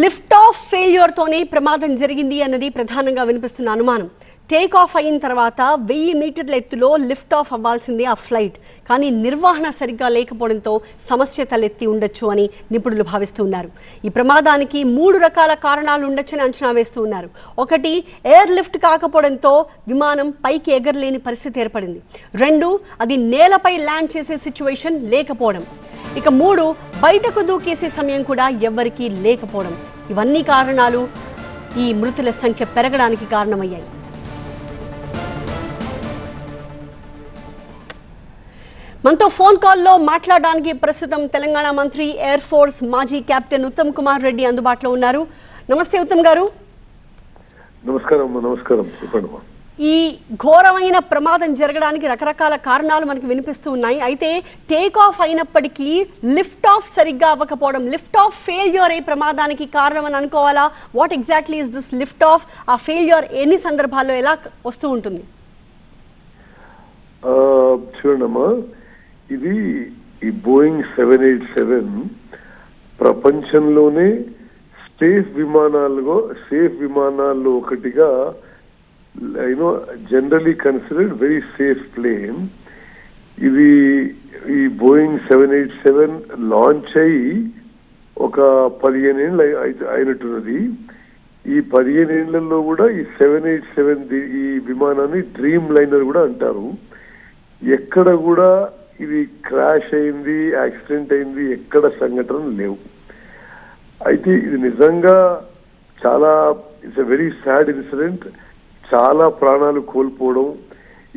Lift of failure తోనే ప్రమాదం జరిగింది అన్నది ప్రధానంగా వినిపిస్తున్న అనుమానం. టేక్ ఆఫ్ అయిన తర్వాత 1000 మీటర్ల ఎత్తులో లిఫ్ట్ ఆఫ్ అవ్వాల్సిందే ఆ ఫ్లైట్. కానీ నిర్వహణ సరిగ్గా లేకపోవడంతో సమస్య తలెత్తి ఉండొచ్చు అని నిపుణులు భావిస్తున్నారు. ఈ ప్రమాదానికి 3 రకాల కారణాలు ఉండొచ్చని అంచనా వేస్తూ ఉన్నారు. ఒకటి, ఎయిర్ లిఫ్ట్ కాకపోవడంతో విమానం పైకి ఎగరలేని పరిస్థితి ఏర్పడింది. 2, అది నేలపై ల్యాండ్ చేసే సిచ్యువేషన్ లేకపోవడం. ఇక 3, బయటకు దూకేసే సమయం కూడా ఎవ్వరికీ లేకపోవడం. ఇవన్నీ కారణాలు ఈ మృతుల సంఖ్య పెరగడానికి కారణమయ్యాయి. మనతో ఫోన్ కాల్లో మాట్లాడడానికి ప్రస్తుతం తెలంగాణ మంత్రి, ఎయిర్ ఫోర్స్ మాజీ కెప్టెన్ ఉత్తమ్ కుమార్ రెడ్డి అందుబాటులో ఉన్నారు. నమస్తే ఉత్తమ్ గారు. నమస్కారం. ఈ ఘోరమైన ప్రమాదం జరగడానికి రకరకాల కారణాలు మనకు వినిపిస్తూ ఉన్నాయి. అయితే టేక్ ఆఫ్ అయినప్పటికీ లిఫ్ట్ ఆఫ్ సరిగ్గా అవ్వకపోవడం, లిఫ్ట్ ఆఫ్ ఫెయిల్యూర్ ఏ ప్రమాదానికి కారణం అని అనుకోవాలా? What exactly is this lift of? ఆ ఫెయిల్యూర్ ఎన్ని సందర్భాల్లో ఎలా వస్తూ ఉంటుంది? చూడమ్మా, ఇది ఈ బోయింగ్ 787 ప్రపంచంలోనే సేఫ్ విమానాల్లో ఒకటిగా generally considered very safe plane. ఇది ఈ బోయింగ్ 787 లాంచ్ అయ్యి ఒక 15 ఏళ్ళు అయినట్టున్నది. ఈ 15 ఏళ్లలో కూడా ఈ 787 ఈ విమానాన్ని డ్రీమ్ లైనర్ కూడా అంటారు. ఎక్కడ కూడా ఇది క్రాష్ అయింది, యాక్సిడెంట్ అయింది, ఎక్కడ సంఘటనలు లేవు. అయితే ఇది నిజంగా it's a very sad incident. చాలా ప్రాణాలు కోల్పోవడం,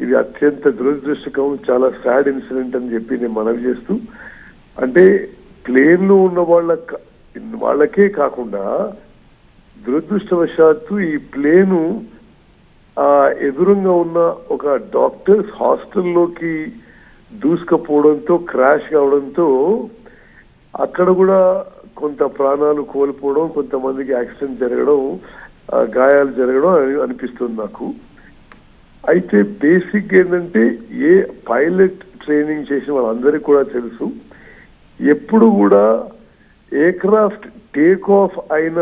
ఇది అత్యంత దురదృష్టకరం, చాలా సాడ్ ఇన్సిడెంట్ అని చెప్పి నేను మనవి చేస్తూ, అంటే ప్లేన్లో ఉన్న వాళ్ళకే కాకుండా దురదృష్టవశాత్తు ఈ ప్లేను ఎదురుగా ఉన్న ఒక డాక్టర్స్ హాస్టల్లోకి దూసుకుపోవడంతో, క్రాష్ కావడంతో అక్కడ కూడా కొంత ప్రాణాలు కోల్పోవడం, కొంతమందికి యాక్సిడెంట్ జరగడం, గాయాలు జరగడం అనిపిస్తుంది నాకు. అయితే బేసిక్ ఏంటంటే, ఏ పైలట్ ట్రైనింగ్ చేసిన వాళ్ళందరికీ కూడా తెలుసు, ఎప్పుడు కూడా ఎయిర్క్రాఫ్ట్ టేక్ ఆఫ్ అయిన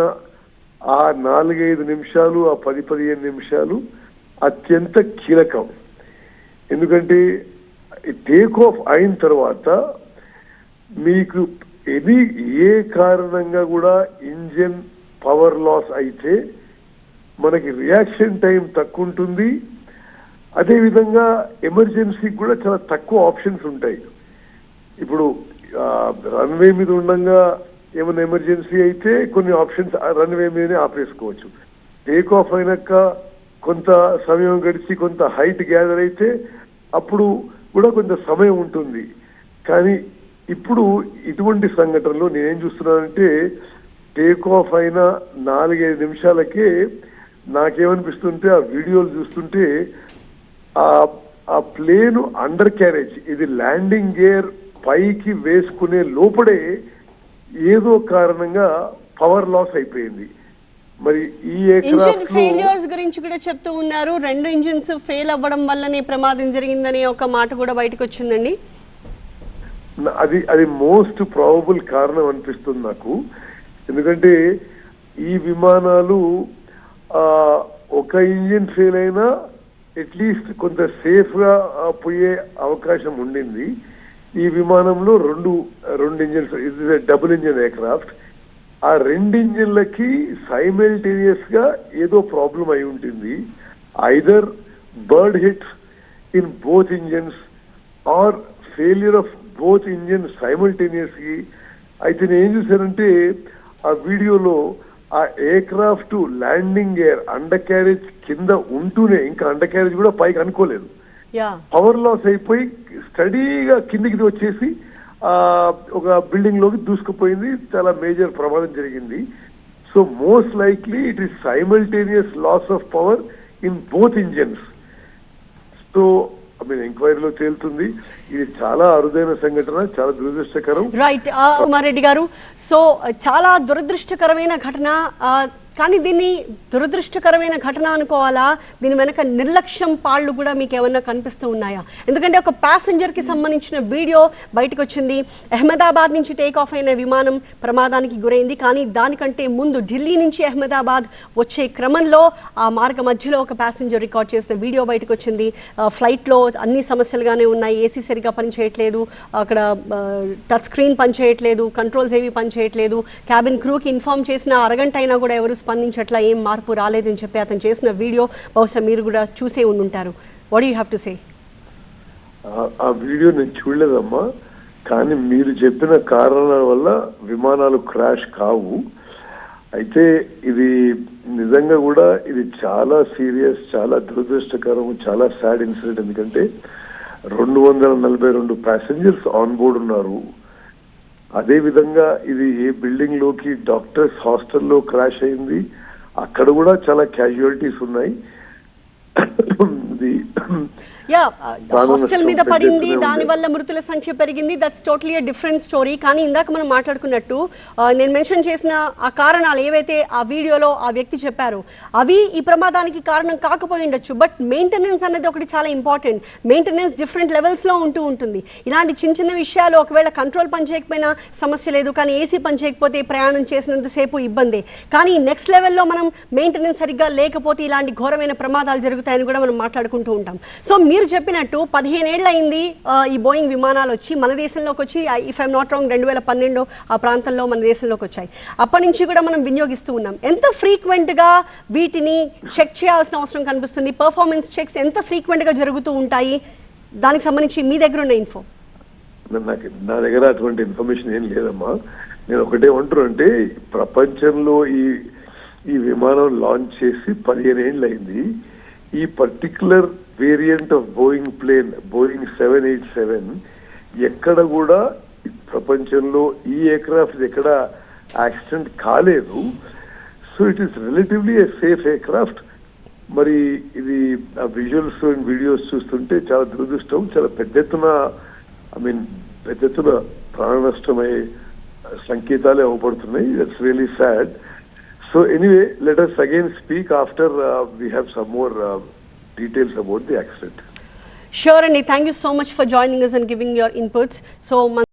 ఆ 4-5 నిమిషాలు, ఆ 10-15 నిమిషాలు అత్యంత కీలకం. ఎందుకంటే టేక్ ఆఫ్ అయిన తర్వాత మీకు ఏ కారణంగా కూడా ఇంజిన్ పవర్ లాస్ అయితే మనకి రియాక్షన్ టైం తక్కువ ఉంటుంది. అదేవిధంగా ఎమర్జెన్సీకి కూడా చాలా తక్కువ ఆప్షన్స్ ఉంటాయి. ఇప్పుడు రన్వే మీద ఉండగా ఏమైనా ఎమర్జెన్సీ అయితే కొన్ని ఆప్షన్స్ రన్వే మీదనే ఆపేసుకోవచ్చు. టేక్ ఆఫ్ అయినాక కొంత సమయం గడిచి కొంత హైట్ గ్యాదర్ అయితే అప్పుడు కూడా కొంత సమయం ఉంటుంది. కానీ ఇప్పుడు ఇటువంటి సంఘటనలో నేనేం చూస్తున్నానంటే, టేక్ ఆఫ్ అయిన 4-5 నిమిషాలకే నాకేమనిపిస్తుంటే, ఆ వీడియోలు చూస్తుంటే ఆ ప్లేన్ అండర్ క్యారేజ్, ఇది ల్యాండింగ్ గేర్ పైకి వేసుకునే లోపడే ఏదో కారణంగా పవర్ లాస్ అయిపోయింది. మరి ఈ ఇంజిన్ ఫెయిల్యూర్స్ గురించి కూడా చెప్తూ ఉన్నారు. 2 ఇంజిన్స్ ఫెయిల్ అవ్వడం వల్లనే ప్రమాదం జరిగిందనే ఒక మాట కూడా బయటకు వచ్చిందండి. అది మోస్ట్ ప్రాబబుల్ కారణం అనిపిస్తుంది నాకు. ఎందుకంటే ఈ విమానాలు ఒక ఇంజిన్ ఫెయిల్ అయినా అట్లీస్ట్ కొంత సేఫ్ గా పోయే అవకాశం ఉండింది. ఈ విమానంలో రెండు ఇంజిన్స్, ఇది డబుల్ ఇంజిన్ ఎయిర్క్రాఫ్ట్. ఆ 2 ఇంజిన్లకి సైమల్టేనియస్ గా ఏదో ప్రాబ్లం అయి ఉంటుంది. Either bird hit in both engines or failure of both engine simultaneously. అయితే నేను ఏం చూశానంటే, ఆ వీడియోలో ఆ aircraft landing gear undercarriage కింద ఉంటూనే, ఇంకా అండర్ క్యారేజ్ కూడా పైకి అనుకోలేదు, పవర్ లాస్ అయిపోయి స్టడీగా కిందికి వచ్చేసి ఒక బిల్డింగ్ లోకి దూసుకుపోయింది. చాలా మేజర్ ప్రమాదం జరిగింది. So most likely it is simultaneous loss of power in both engines. So ఎంక్వైరీలో తేలుతుంది. ఇది చాలా అరుదైన సంఘటన, చాలా దురదృష్టకరం. రైట్ కుమార్ రెడ్డి గారు, సో చాలా దురదృష్టకరమైన ఘటన. కానీ దీన్ని దురదృష్టకరమైన ఘటన అనుకోవాలా, దీని వెనక నిర్లక్ష్యం పాళ్ళు కూడా మీకు ఏమన్నా కనిపిస్తూ ఉన్నాయా? ఎందుకంటే ఒక ప్యాసింజర్కి సంబంధించిన వీడియో బయటకు వచ్చింది. అహ్మదాబాద్ నుంచి టేక్ ఆఫ్ అయిన విమానం ప్రమాదానికి గురైంది. కానీ దానికంటే ముందు ఢిల్లీ నుంచి అహ్మదాబాద్ వచ్చే క్రమంలో ఆ మార్గ మధ్యలో ఒక ప్యాసింజర్ రికార్డ్ చేసిన వీడియో బయటకు వచ్చింది. ఫ్లైట్లో అన్ని సమస్యలుగానే ఉన్నాయి, ఏసీ సరిగా పనిచేయట్లేదు, అక్కడ టచ్ స్క్రీన్ పనిచేయట్లేదు, కంట్రోల్స్ ఏవి పనిచేయట్లేదు. క్యాబిన్ క్రూకి ఇన్ఫార్మ్ చేసిన అరగంట అయినా కూడా ఎవరు స్పందించట్లా, ఏం మార్పు రాలేదని చెప్పి అతను చేసిన వీడియో బహుశా మీరు కూడా చూసే ఉండుంటారు. What you have to say? ఆ వీడియో నేను చూడలేదమ్మా, కానీ మీరు చెప్పిన కారణాల వల్ల విమానాలు క్రాష్ కావు. అయితే ఇది నిజంగా కూడా ఇది చాలా సీరియస్, చాలా దురదృష్టకరం, చాలా సాడ్ ఇన్సిడెంట్. ఎందుకంటే 242 ప్యాసింజర్స్ ఆన్ బోర్డ్ ఉన్నారు. అదే విధంగా ఇది ఏ బిల్డింగ్ లోకి డాక్టర్స్ హాస్టల్లో క్రాష్ అయింది, అక్కడ కూడా చాలా క్యాజువాలిటీస్ ఉన్నాయి. హాస్టల్ మీద పడింది, దాని వల్ల మృతుల సంఖ్య పెరిగింది. That's totally different story. కానీ ఇందాక మనం మాట్లాడుకున్నట్టు నేను మెన్షన్ చేసిన ఆ కారణాలు ఏవైతే ఆ వీడియోలో ఆ వ్యక్తి చెప్పారో అవి ఈ ప్రమాదానికి కారణం కాకపోయి ఉండొచ్చు. బట్ మెయింటెనెన్స్ అనేది ఒకటి చాలా ఇంపార్టెంట్. మెయింటెనెన్స్ డిఫరెంట్ లెవెల్స్లో ఉంటుంది. ఇలాంటి చిన్న చిన్న విషయాలు, ఒకవేళ కంట్రోల్ పనిచేయకపోయినా సమస్య లేదు, కానీ ఏసీ పనిచేయకపోతే ప్రయాణం చేసినంతసేపు ఇబ్బందే. కానీ నెక్స్ట్ లెవెల్లో మనం మెయింటెనెన్స్ సరిగ్గా లేకపోతే ఇలాంటి ఘోరమైన ప్రమాదాలు జరుగుతాయని కూడా మనం మాట్లాడుకుంటూ ఉంటాం. సో మీరు చెప్పినట్టు 15 ఏళ్ళు అయింది ఈ బోయింగ్ విమానాలు వచ్చి మన దేశంలోకి వచ్చి, ఇఫ్ ఐఎమ్ నాట్ రాంగ్ 2012 ఆ ప్రాంతంలో మన దేశంలోకి వచ్చాయి. అప్పటి నుంచి కూడా మనం వినియోగిస్తూ ఉన్నాం. ఎంత ఫ్రీక్వెంట్గా వీటిని చెక్ చేయాల్సిన అవసరం కనిపిస్తుంది? పర్ఫార్మెన్స్ చెక్స్ ఎంత ఫ్రీక్వెంట్గా జరుగుతూ ఉంటాయి? దానికి సంబంధించి మీ దగ్గర ఉన్న ఇన్ఫో. నా దగ్గర అటువంటి ఇన్ఫర్మేషన్ ఏం లేదమ్మా. నేను ఒకటే అంటున్నానంటే, ప్రపంచంలో ఈ విమానం లాంచ్ చేసి 15 ఏళ్ళు అయింది. ఈ particular variant of Boeing plane, Boeing 787, ఎక్కడ కూడా ప్రపంచంలో ఈ ఎయిర్క్రాఫ్ట్ ఎక్కడ యాక్సిడెంట్ కాలేదు. So it is relatively a safe aircraft. మరి ఇది ఆ విజువల్స్ అండ్ వీడియోస్ చూస్తుంటే చాలా దురదృష్టం, చాలా పెద్ద ఎత్తున ప్రాణ నష్టమయ్యే సంకేతాలే అవపడుతున్నాయి. That's really sad. So anyway, let us again speak after we have some more details about the accident. Sure, Andy. Thank you so much for joining us and giving your inputs. So